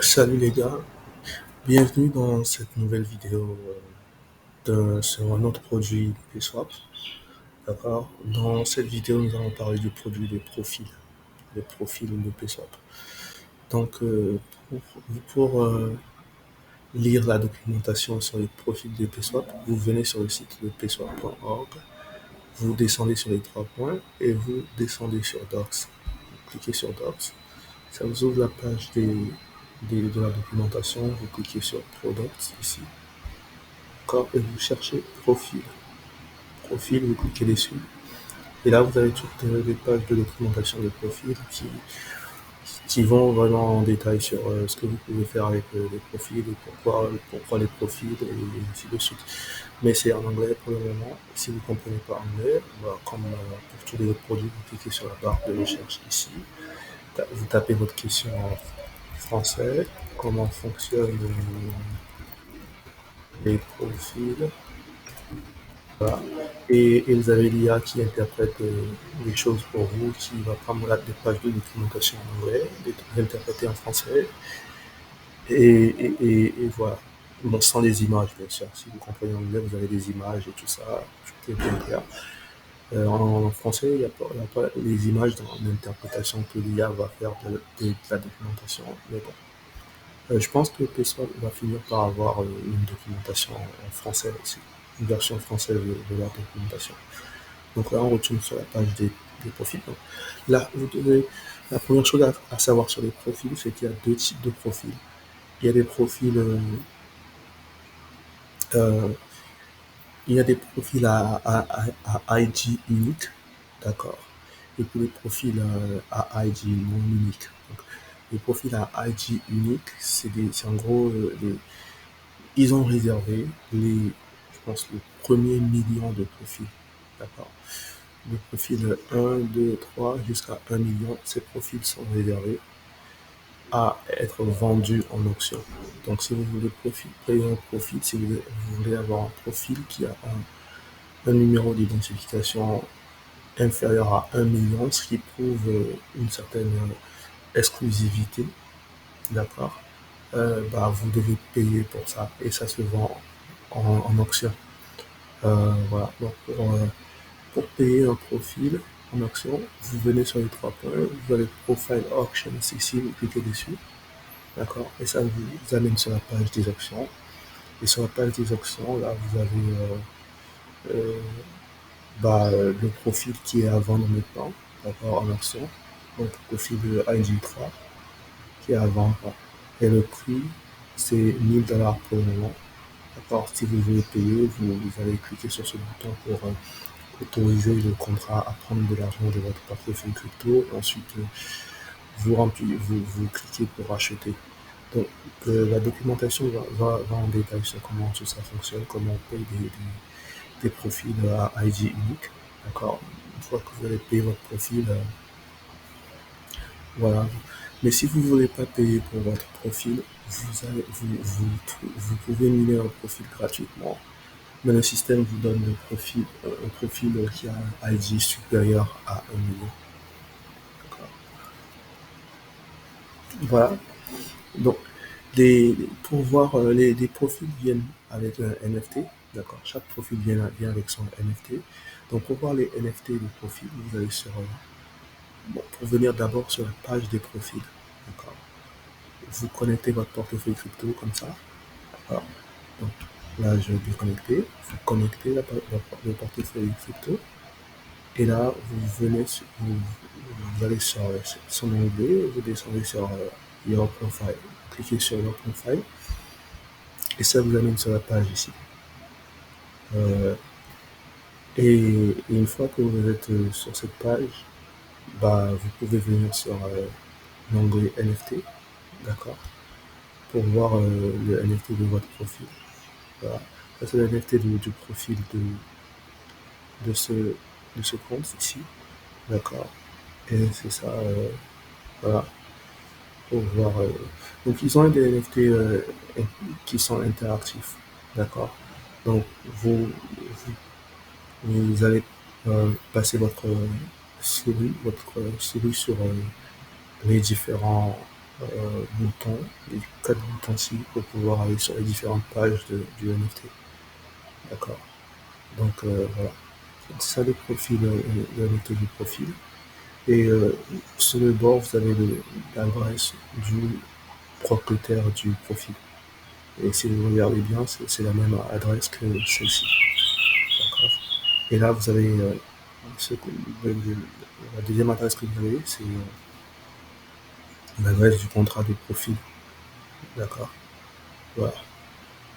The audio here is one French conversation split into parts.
Salut les gars, bienvenue dans cette nouvelle vidéo sur un autre produit PSwap. D'accord. Dans cette vidéo, nous allons parler du produit des profils de PSwap. Donc, pour, lire la documentation sur les profils de PSwap, vous venez sur le site de pswap.org, vous descendez sur les trois points et vous descendez sur Docs. Vous cliquez sur Docs, ça vous ouvre la page de la documentation, vous cliquez sur Products ici. D'accord, et vous cherchez profil. Profil, vous cliquez dessus. Et là, vous avez toutes les pages de documentation de profil qui vont vraiment en détail sur ce que vous pouvez faire avec les profils et pourquoi les profils et ainsi de suite. Mais c'est en anglais pour le moment. Si vous ne comprenez pas anglais, bah, comme pour tous les autres produits, vous cliquez sur la barre de recherche ici. Vous tapez votre question en français, comment fonctionnent les profils. Voilà. Et vous avez l'IA qui interprète les choses pour vous, qui va prendre des pages de documentation en anglais, les interpréter en français, et voilà. Bon, sans les images, bien sûr. Si vous comprenez l'anglais, vous avez des images et tout ça, tout est bien clair. En français, il y a pas les images dans l'interprétation que l'IA va faire de la documentation. Mais bon. Je pense que PSOL va finir par avoir une documentation en français aussi, une version française de la documentation. Donc là, on retourne sur la page des profils. Donc, là, la première chose à savoir sur les profils, c'est qu'il y a deux types de profils. Il y a des profils, euh, il y a des profils à ID unique, d'accord, et puis les profils à ID non unique. Donc, les profils à ID unique, c'est en gros, ils ont réservé je pense, le premier million de profils, d'accord. Le profil 1, 2, 3 jusqu'à 1 million, ces profils sont réservés à être vendus en auction. Donc si vous voulez payer un profil, si vous voulez avoir un profil qui a un numéro d'identification inférieur à 1 million, ce qui prouve une certaine exclusivité, d'accord, bah, vous devez payer pour ça et ça se vend en auction. Voilà. Donc pour payer un profil en action, vous venez sur les trois points, vous avez Profile Auction ici, vous cliquez dessus, d'accord, et ça vous amène sur la page des actions. Et sur la page des actions, là, vous avez euh, le profil qui est à vendre maintenant, d'accord, en action. Donc, profil de ID3 qui est à vendre. Et le prix, c'est 1000 $ pour le moment. D'accord, si vous voulez payer, vous allez cliquer sur ce bouton pour autoriser le contrat à prendre de l'argent de votre portefeuille crypto. Ensuite, vous cliquez pour acheter. Donc, la documentation va en détail sur comment tout ça fonctionne, comment on paye des profils à ID unique. D'accord. Une fois que vous allez payer votre profil, voilà. Mais si vous ne voulez pas payer pour votre profil, vous pouvez miner un profil gratuitement. Mais le système vous donne un profil qui a un ID supérieur à 1 million. D'accord. Voilà. Donc, pour voir, les profils viennent avec un NFT, d'accord. Chaque profil vient avec son NFT. Donc, pour voir les NFT des profils, vous allez bon, pour venir d'abord sur la page des profils, d'accord. Vous connectez votre portefeuille crypto comme ça, d'accord. Donc, là, je vais déconnecter. Vous connectez le portefeuille crypto. Et là, vous allez sur son onglet, vous descendez sur Your Profile. Cliquez sur Your Profile et ça vous amène sur la page ici. Euh, et une fois que vous êtes sur cette page, bah, vous pouvez venir sur l'onglet NFT, d'accord, pour voir le NFT de votre profil. Voilà. Ça, c'est le NFT du profil de, ce, de ce compte ici, d'accord. Et c'est ça, voilà, pour voir. Donc, ils ont des NFT qui sont interactifs, d'accord. Donc, vous allez passer votre souris sur les différents. boutons, les 4 boutons-ci pour pouvoir aller sur les différentes pages du NFT. D'accord. Donc voilà. C'est ça le profil, le NFT du profil. Et sur le bord, vous avez l'adresse du propriétaire du profil. Et si vous regardez bien, c'est la même adresse que celle-ci. D'accord. Et là, vous avez la deuxième adresse que vous avez, c'est l'adresse du contrat de profil. D'accord. Voilà.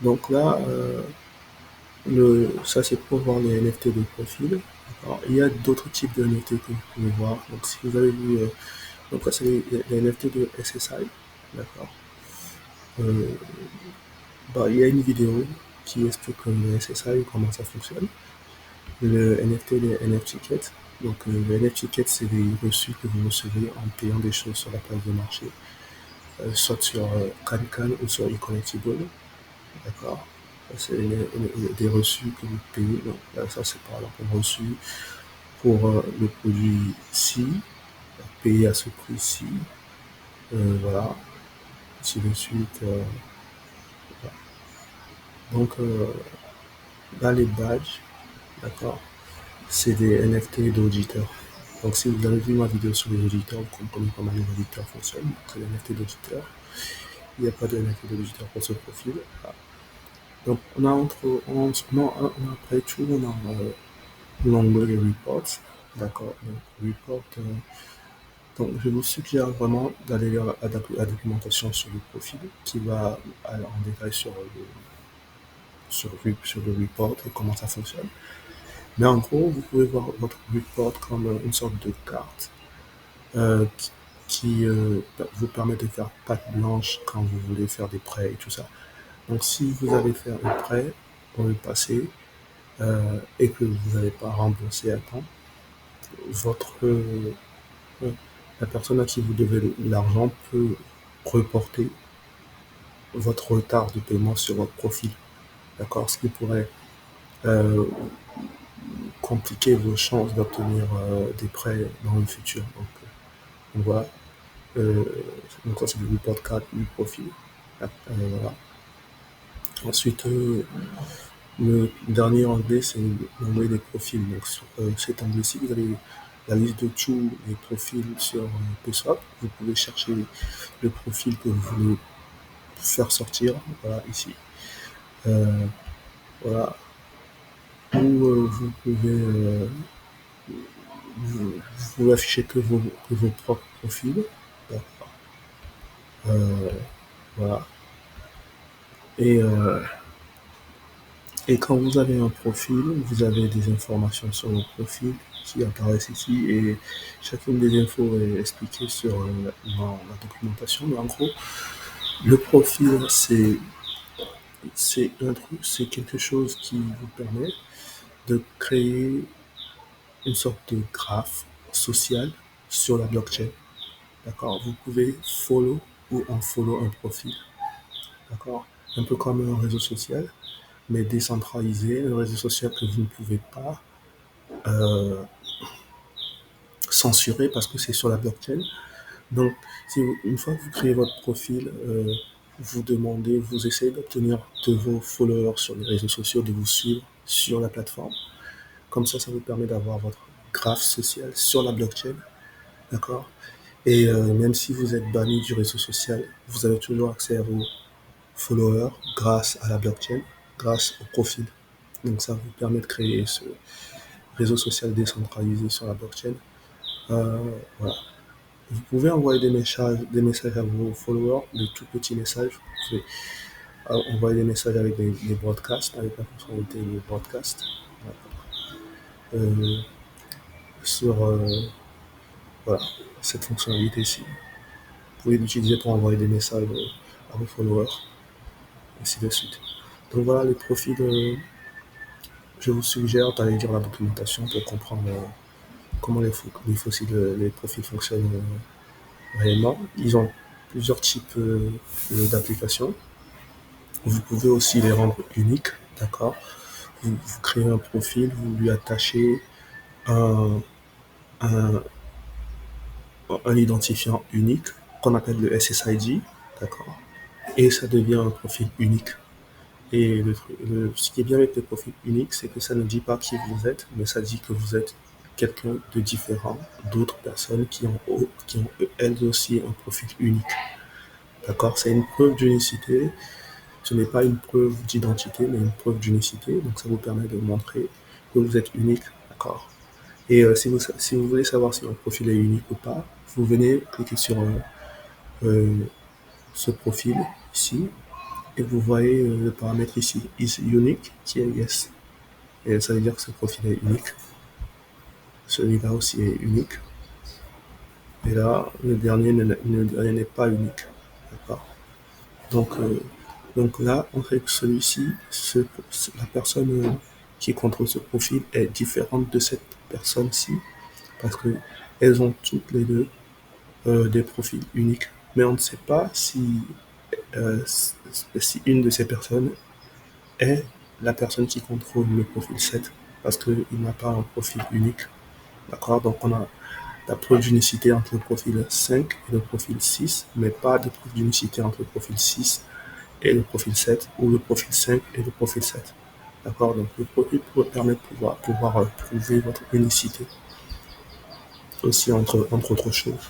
Donc là, ça c'est pour voir les NFT de profil. D'accord. Il y a d'autres types de NFT que vous pouvez voir. Donc si vous avez vu, donc là c'est les NFT de SSI. D'accord. Euh, il y a une vidéo qui explique le SSI, comment ça fonctionne. Le NFT, les NFT tickets. Donc le NFT ticket, c'est des reçus que vous recevez en payant des choses sur la place de marché, soit sur CanCan ou sur eCollectible. D'accord. C'est des reçus que vous payez. Donc là, ça c'est par exemple un reçu pour le produit ci, payé à ce prix-ci. Voilà, ainsi de suite. Voilà. Donc là, les badges, d'accord, c'est des NFT d'auditeurs. Donc si vous avez vu ma vidéo sur les auditeurs, vous comprenez comment les auditeurs fonctionnent. Donc c'est les NFT d'auditeurs. Il n'y a pas de NFT d'auditeurs pour ce profil. Voilà. Donc on a après tout, on a l'onglet reports. D'accord. Donc report. Donc je vous suggère vraiment d'aller lire la documentation sur le profil qui va aller en détail sur le report et comment ça fonctionne. Mais en gros, vous pouvez voir votre report comme une sorte de carte euh, qui, qui vous permet de faire patte blanche quand vous voulez faire des prêts et tout ça. Donc si vous allez faire un prêt pour le passé et que vous n'avez pas remboursé à temps, votre la personne à qui vous devez l'argent peut reporter votre retard de paiement sur votre profil. D'accord. Ce qui pourrait euh, compliquer vos chances d'obtenir des prêts dans le futur. Donc voilà. Euh, donc ça c'est le report card du profil. Voilà. Ensuite, le dernier onglet, c'est l'onglet des profils. Donc sur cet onglet-ci, vous avez la liste de tous les profils sur PSwap. Vous pouvez chercher le profil que vous voulez faire sortir. Voilà, ici. Euh, voilà. Ou vous pouvez vous affichez que vos propres profils. Euh, voilà. Et, euh, et quand vous avez un profil, vous avez des informations sur vos profils qui apparaissent ici et chacune des infos est expliquée dans la documentation. Mais en gros, le profil, c'est quelque chose qui vous permet de créer une sorte de graphe social sur la blockchain. D'accord. Vous pouvez follow ou unfollow un profil. D'accord. Un peu comme un réseau social, mais décentralisé, un réseau social que vous ne pouvez pas euh, censurer parce que c'est sur la blockchain. Donc, une fois que vous créez votre profil, vous demandez, vous essayez d'obtenir de vos followers sur les réseaux sociaux de vous suivre sur la plateforme. Comme ça vous permet d'avoir votre graphe social sur la blockchain. D'accord. Et même si vous êtes banni du réseau social, vous avez toujours accès à vos followers grâce à la blockchain, grâce au profil. Donc ça vous permet de créer ce réseau social décentralisé sur la blockchain. Voilà. Vous pouvez envoyer des messages à vos followers, de tout petits messages. Vous pouvez envoyer des messages avec des broadcasts, avec la fonctionnalité de broadcast. Euh, sur voilà, cette fonctionnalité-ci. Vous pouvez l'utiliser pour envoyer des messages à vos followers, ainsi de suite. Donc voilà les profils. Je vous suggère d'aller lire la documentation pour comprendre comment les profils fonctionnent réellement. Ils ont plusieurs types d'applications. Vous pouvez aussi les rendre uniques, d'accord. Vous créez un profil, vous lui attachez un, un, un identifiant unique, qu'on appelle le SSID, d'accord, et ça devient un profil unique. Et ce qui est bien avec le profil unique, c'est que ça ne dit pas qui vous êtes, mais ça dit que vous êtes quelqu'un de différent d'autres personnes qui ont elles aussi un profil unique. D'accord? C'est une preuve d'unicité. Ce n'est pas une preuve d'identité, mais une preuve d'unicité. Donc ça vous permet de montrer que vous êtes unique. D'accord? Et si vous voulez savoir si votre profil est unique ou pas, vous venez cliquer sur euh, ce profil ici et vous voyez le paramètre ici, is unique, qui est yes. Et ça veut dire que ce profil est unique. Celui-là aussi est unique. Et là, le dernier n'est pas unique. D'accord? Donc, là, on sait que celui-ci, la personne qui contrôle ce profil est différente de cette personne-ci parce que elles ont toutes les deux des profils uniques. Mais on ne sait pas si une de ces personnes est la personne qui contrôle le profil 7 parce qu'il n'a pas un profil unique. D'accord? Donc on a la preuve d'unicité entre le profil 5 et le profil 6, mais pas de preuve d'unicité entre le profil 6 et le profil 7 ou le profil 5 et le profil 7. D'accord? Donc le profil permet de pouvoir prouver votre unicité aussi entre autres choses.